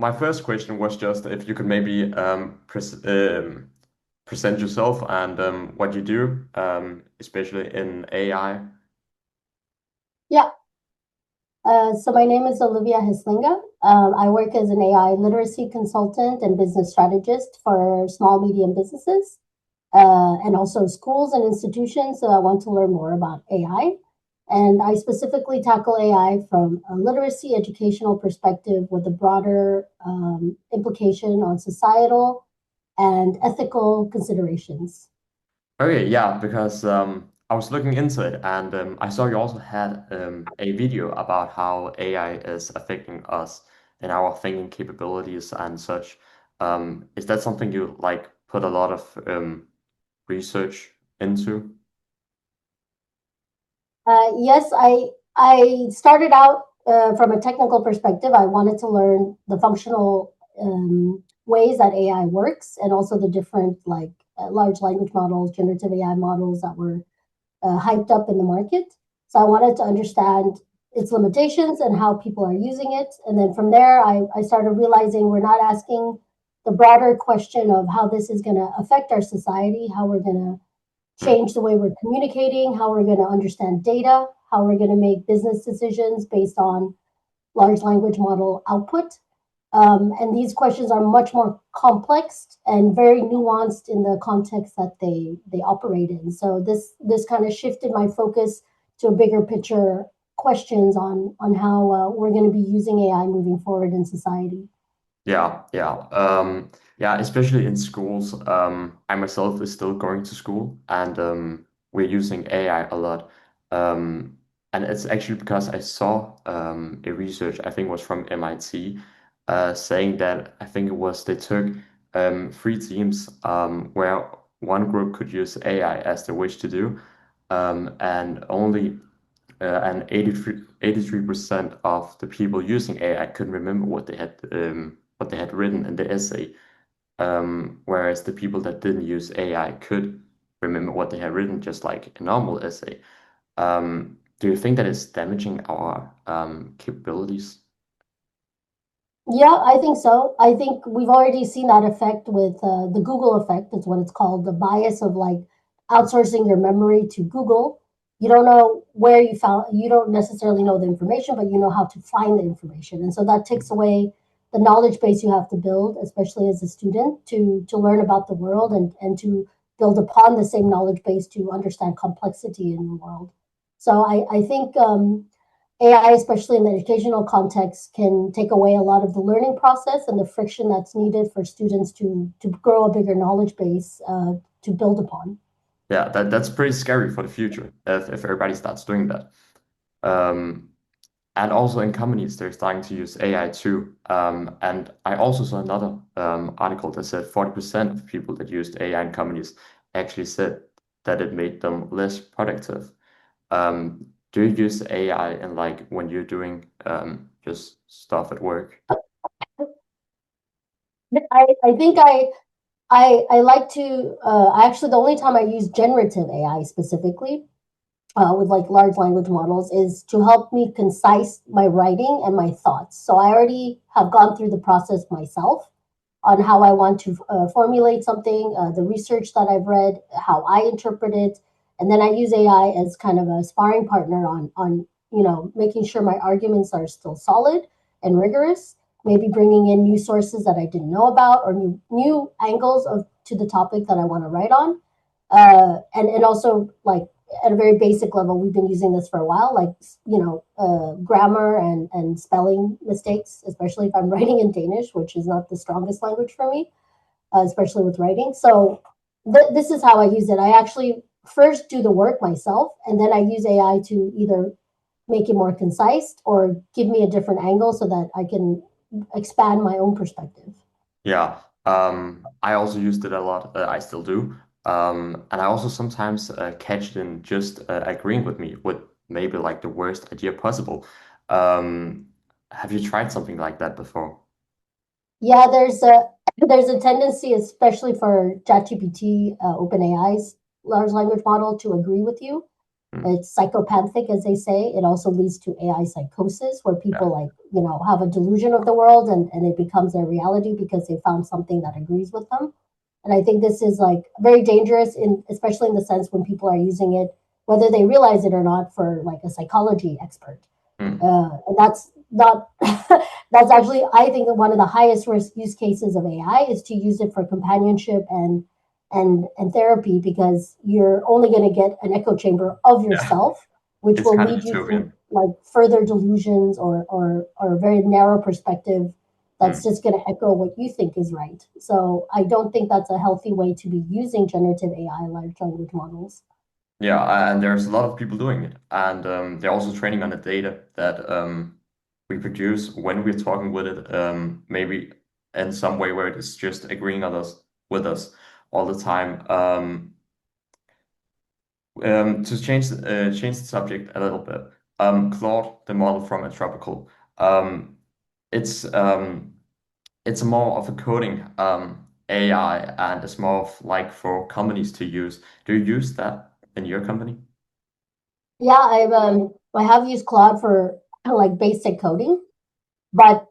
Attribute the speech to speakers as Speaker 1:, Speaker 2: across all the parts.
Speaker 1: my first question was just if you could maybe present yourself and what you do, especially in AI.
Speaker 2: Yeah. So my name is Olivia Heslinga. I work as an AI literacy consultant and business strategist for small, medium businesses, and also schools and institutions. So I want to learn more about AI. And I specifically tackle AI from a literacy educational perspective with a broader implication on societal and ethical considerations.
Speaker 1: Okay, yeah, because I was looking into it and I saw you also had a video about how AI is affecting us and our thinking capabilities and such. Is that something you like put a lot of research into?
Speaker 2: Yes, I started out from a technical perspective. I wanted to learn the functional ways that AI works, and also the different large language models, generative AI models that were hyped up in the market. So I wanted to understand its limitations and how people are using it. And then from there, I started realizing we're not asking the broader question of how this is going to affect our society, how we're going to
Speaker 1: Hmm.
Speaker 2: change the way we're communicating, how we're going to understand data, how we're going to make business decisions based on large language model output. And these questions are much more complex and very nuanced in the context that they operate in. So this kind of shifted my focus to a bigger picture questions on how we're going to be using AI moving forward in society.
Speaker 1: Yeah, yeah. Yeah, especially in schools. I myself is still going to school and we're using AI a lot. And it's actually because I saw a research, I think it was from MIT, saying that I think it was they took three teams where one group could use AI as they wish to do, and only and 83% of the people using AI couldn't remember what they had written in the essay, whereas the people that didn't use AI could remember what they had written, just like a normal essay. Do you think that is damaging our capabilities?
Speaker 2: Yeah, I think so. I think we've already seen that effect with the Google effect, is what it's called, the bias of like outsourcing your memory to Google. You don't know where you found, you don't necessarily know the information, but you know how to find the information. And so that takes away the knowledge base you have to build, especially as a student, to learn about the world and to build upon the same knowledge base to understand complexity in the world. So I think AI, especially in the educational context, can take away a lot of the learning process and the friction that's needed for students to grow a bigger knowledge base to build upon.
Speaker 1: Yeah, that's pretty scary for the future if everybody starts doing that. Um, And also in companies, they're starting to use AI too. And I also saw another article that said 40% of people that used AI in companies actually said that it made them less productive. Do you use AI in like when you're doing just stuff at work?
Speaker 2: I think I like to actually the only time I use generative AI specifically with like large language models is to help me concise my writing and my thoughts. So I already have gone through the process myself on how I want to formulate something, the research that I've read, how I interpret it, and then I use AI as kind of a sparring partner on making sure my arguments are still solid and rigorous. Maybe bringing in new sources that I didn't know about or new angles of to the topic that I want to write on, and also like at a very basic level, we've been using this for a while, like grammar and spelling mistakes, especially if I'm writing in Danish, which is not the strongest language for me, especially with writing. So this is how I use it. I actually first do the work myself, and then I use AI to either make it more concise or give me a different angle so that I can expand my own perspective.
Speaker 1: Yeah, I also used it a lot. I still do. And I also sometimes catch it in just agreeing with me with maybe like the worst idea possible. Um, have you tried something like that before?
Speaker 2: Yeah, there's a tendency, especially for ChatGPT, OpenAI's large language model, to agree with you.
Speaker 1: mm,
Speaker 2: It's psychopathic, as they say. It also leads to AI psychosis, where
Speaker 1: yeah,
Speaker 2: people like, have a delusion of the world, and it becomes their reality because they found something that agrees with them. And I think this is like very dangerous, especially in the sense when people are using it, whether they realize it or not, for like a psychology expert.
Speaker 1: mm,
Speaker 2: And that's not that's actually, I think, one of the highest risk use cases of AI is to use it for companionship and therapy, because you're only going to get an echo chamber of
Speaker 1: yeah.
Speaker 2: yourself, which
Speaker 1: It's
Speaker 2: will
Speaker 1: kind of
Speaker 2: lead you to
Speaker 1: utopian.
Speaker 2: like further delusions, or a very narrow perspective that's
Speaker 1: Mm.
Speaker 2: just going to echo what you think is right. So I don't think that's a healthy way to be using generative AI, large language models.
Speaker 1: Yeah, and there's a lot of people doing it, and they're also training on the data that we produce when we're talking with it. Maybe in some way where it is just agreeing on us with us all the time. To change the subject a little bit, Claude, the model from Anthropical, um, it's um, it's more of a coding AI, and it's more of like for companies to use. Do you use that in your company?
Speaker 2: Yeah, I have used Claude for like basic coding, but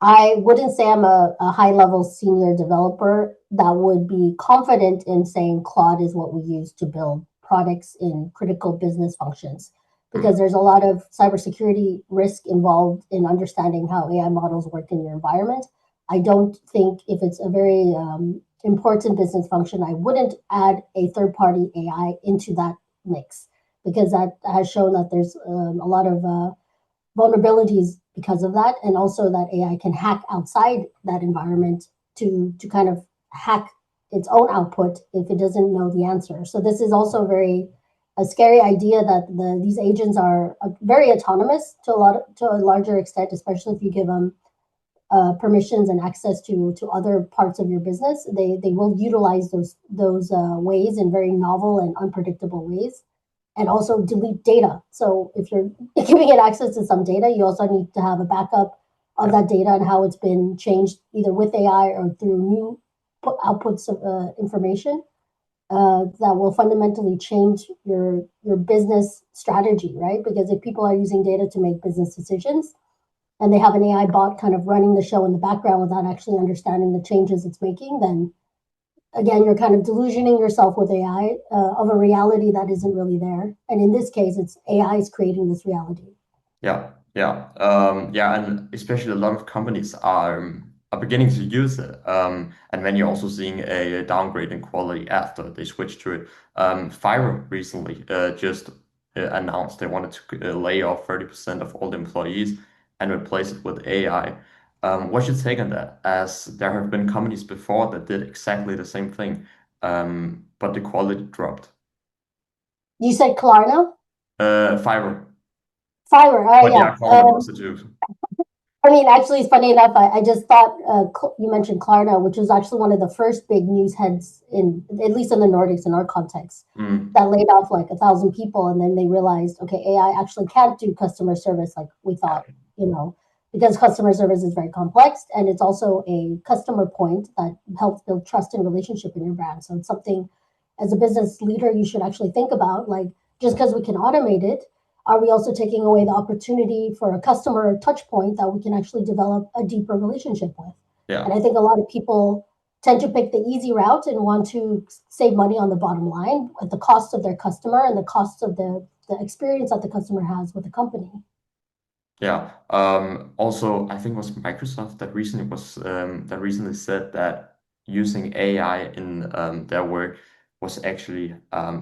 Speaker 2: I wouldn't say I'm a high level senior developer that would be confident in saying Claude is what we use to build products in critical business functions,
Speaker 1: Hmm.
Speaker 2: because there's a lot of cybersecurity risk involved in understanding how AI models work in your environment. I don't think, if it's a very important business function, I wouldn't add a third party AI into that mix, because that has shown that there's a lot of vulnerabilities because of that, and also that AI can hack outside that environment to kind of hack its own output if it doesn't know the answer. So this is also very a scary idea that these agents are very autonomous to a larger extent, especially if you give them permissions and access to other parts of your business. They will utilize those ways in very novel and unpredictable ways, and also delete data. So if you're giving it access to some data, you also need to have a backup of
Speaker 1: Yeah,
Speaker 2: that data and how it's been changed either with AI or through new outputs of information that will fundamentally change your business strategy, right? Because if people are using data to make business decisions, and they have an AI bot kind of running the show in the background without actually understanding the changes it's making, then again, you're kind of delusioning yourself with AI of a reality that isn't really there. And in this case, it's AI is creating this reality.
Speaker 1: yeah, and especially a lot of companies are beginning to use it. And then you're also seeing a downgrade in quality after they switched to it. Fiverr recently just announced they wanted to lay off 30% of all the employees and replace it with AI. What's your take on that? As there have been companies before that did exactly the same thing, but the quality dropped.
Speaker 2: You said Klarna?
Speaker 1: Fiverr,
Speaker 2: Fiverr,
Speaker 1: but yeah,
Speaker 2: yeah.
Speaker 1: Klarna does it too.
Speaker 2: I mean, actually, it's funny enough. I just thought you mentioned Klarna, which was actually one of the first big news heads in, at least in the Nordics, in our context,
Speaker 1: Mm,
Speaker 2: that laid off like 1,000 people, and then they realized, okay, AI actually can't do customer service like we thought,
Speaker 1: yeah,
Speaker 2: you know, because customer service is very complex, and it's also a customer point that helps build trust and relationship in your brand. So it's something, as a business leader, you should actually think about, like, just because we can automate it, are we also taking away the opportunity for a customer touch point that we can actually develop a deeper relationship with? And
Speaker 1: yeah.
Speaker 2: I think a lot of people tend to pick the easy route and want to save money on the bottom line at the cost of their customer and the cost of the experience that the customer has with the company.
Speaker 1: Yeah. Also, I think it was Microsoft that recently said that using AI in their work was actually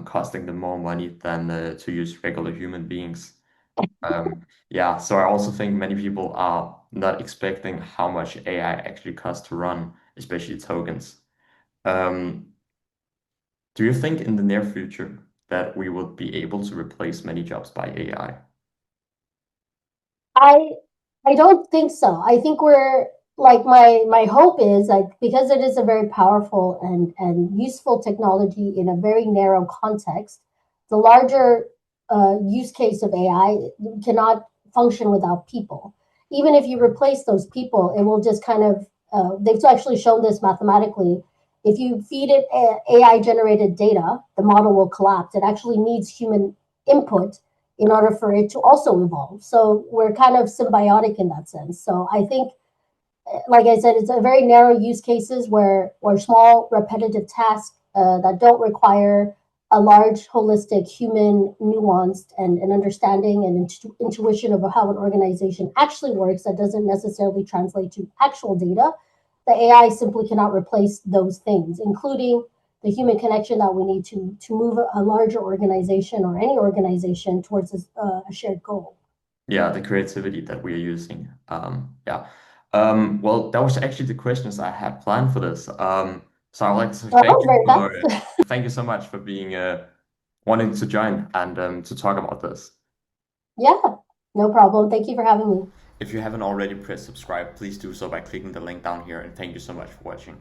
Speaker 1: costing them more money than to use regular human beings. Yeah. So I also think many people are not expecting how much AI actually costs to run, especially tokens. Um, do you think in the near future that we will be able to replace many jobs by AI?
Speaker 2: I I don't think so. I think we're like, my hope is, like, because it is a very powerful and useful technology in a very narrow context, the larger use case of AI cannot function without people. Even if you replace those people, it will just kind of they've actually shown this mathematically. If you feed it AI generated data, the model will collapse. It actually needs human input in order for it to also evolve. So we're kind of symbiotic in that sense. So I think, like I said, it's a very narrow use cases where small repetitive tasks that don't require a large holistic human nuanced and an understanding and intuition of how an organization actually works that doesn't necessarily translate to actual data. The AI simply cannot replace those things, including the human connection that we need to move a larger organization or any organization towards a shared goal.
Speaker 1: Yeah, the creativity that we are using. Yeah. Well, that was actually the questions I had planned for this. So I'd like to say
Speaker 2: That was very fast.
Speaker 1: thank you so much for being wanting to join and to talk about this.
Speaker 2: Yeah, no problem. Thank you for having me.
Speaker 1: If you haven't already pressed subscribe, please do so by clicking the link down here. And thank you so much for watching.